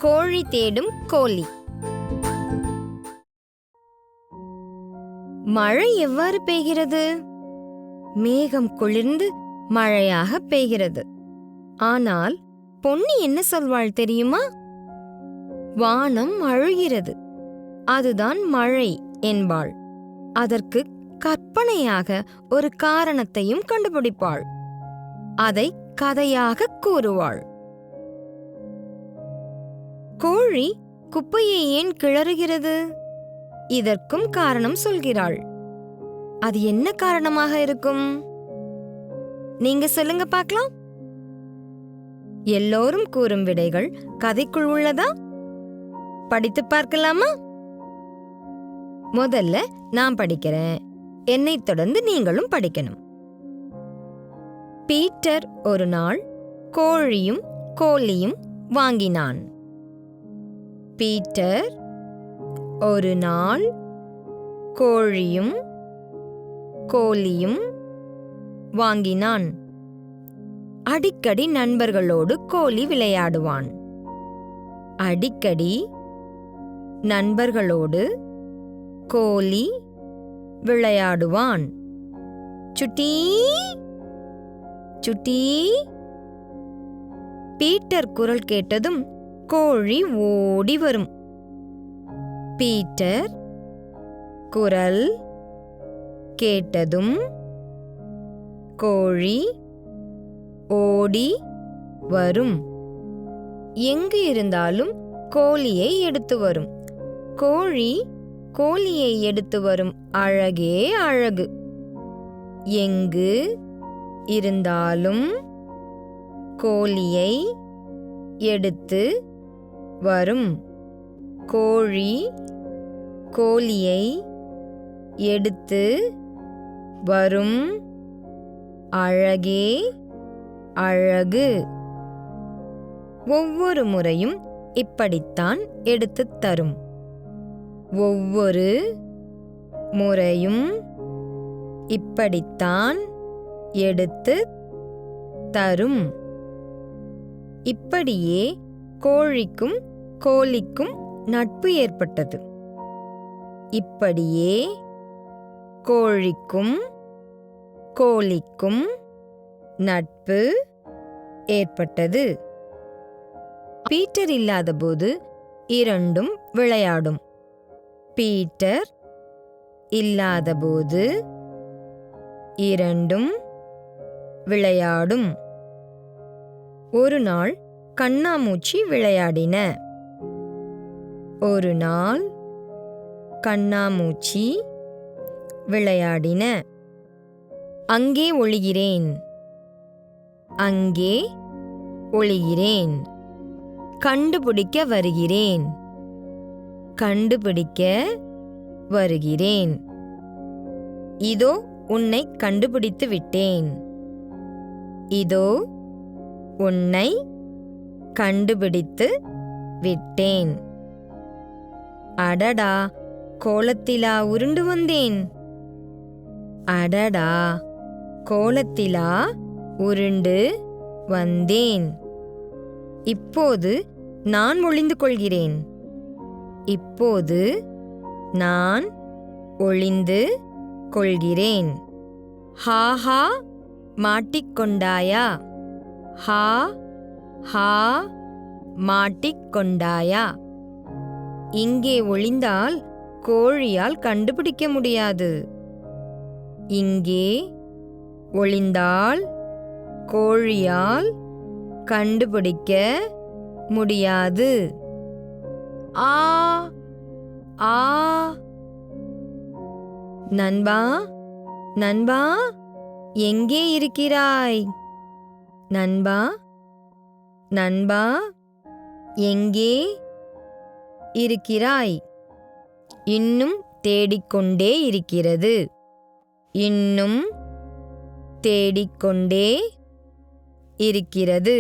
கோழி தேடும் கோழி. மழை எவ்வாறு பெய்கிறது? மேகம் குளிர்ந்து மழையாக பெய்கிறது. ஆனால் பொன்னி என்ன சொல்வாள் தெரியுமா? வானம் அழுகிறது, அதுதான் மழை என்பாள். அதற்கு கற்பனையாக ஒரு காரணத்தையும் கண்டுபிடிப்பாள். அதை கதையாக கூறுவாள். கோழி குப்பையை ஏன் கிளறுகிறது? இதற்கும் காரணம் சொல்கிறாள். அது என்ன காரணமாக இருக்கும்? நீங்க சொல்லுங்க பார்க்கலாம். எல்லோரும் கூறும் விடைகள் கதைக்குள் உள்ளதா? படித்து பார்க்கலாமா? முதல்ல நான் படிக்கிறேன், என்னைத் தொடர்ந்து நீங்களும் படிக்கணும். பீட்டர் ஒரு நாள் கோழியும் கோழியும் வாங்கினான். பீட்டர் ஒரு நாள் கோழியும் கோழியும் வாங்கினான். அடிக்கடி நண்பர்களோடு கோழி விளையாடுவான். அடிக்கடி நண்பர்களோடு கோழி விளையாடுவான். சுட்டி சுட்டி. பீட்டர் குரல் கேட்டதும் கோழி ஓடி வரும். பீட்டர் குரல் கேட்டதும் கோழி ஓடி வரும். எங்கு இருந்தாலும் கோழியை எடுத்து வரும். கோழி கோழியை எடுத்து வரும் அழகே அழகு. எங்கு இருந்தாலும் கோழியை எடுத்து வரும். கோழி கோழியை எடுத்து வரும் அழகே அழகு. ஒவ்வொரு முறையும் இப்படித்தான் எடுத்துத் தரும். ஒவ்வொரு முறையும் இப்படித்தான் எடுத்து தரும். இப்படியே கோழிக்கும் கோழிக்கும் நட்பு ஏற்பட்டது. இப்படியே கோழிக்கும் கோழிக்கும் நட்பு ஏற்பட்டது. பீட்டர் இல்லாதபோது இரண்டும் விளையாடும். பீட்டர் இல்லாதபோது இரண்டும் விளையாடும். ஒரு நாள் கண்ணாமூச்சி விளையாடின. ஒரு நாள் கண்ணாமூச்சி விளையாடின. அங்கே ஒளிகிறேன், அங்கே ஒளிகிறேன். கண்டுபிடிக்க வருகிறேன், கண்டுபிடிக்க வருகிறேன். இதோ உன்னை கண்டுபிடித்து விட்டேன், இதோ உன்னை கண்டுபிடித்து விட்டேன். அடடா, கோலத்திலா உருண்டு வந்தேன். அடடா, கோலத்திலா உருண்டு வந்தேன். இப்போது நான் ஒளிந்து கொள்கிறேன், இப்போது நான் ஒளிந்து கொள்கிறேன். ஹாஹா, மாட்டிக்கொண்டாயா? ஹா ஹா, மாட்டிக்கொண்டாயா? இங்கே ஒளிந்தால் கோழியால் கண்டுபிடிக்க முடியாது. இங்கே ஒளிந்தால் கோழியால் கண்டுபிடிக்க முடியாது. ஆ ஆ. நண்பா, நண்பா, எங்கே இருக்கிறாய்? நண்பா, நண்பா, எங்கே இருக்கிறாய்? இன்னும் தேடிக்கொண்டே இருக்கிறது, இன்னும் தேடிக்கொண்டே இருக்கிறது.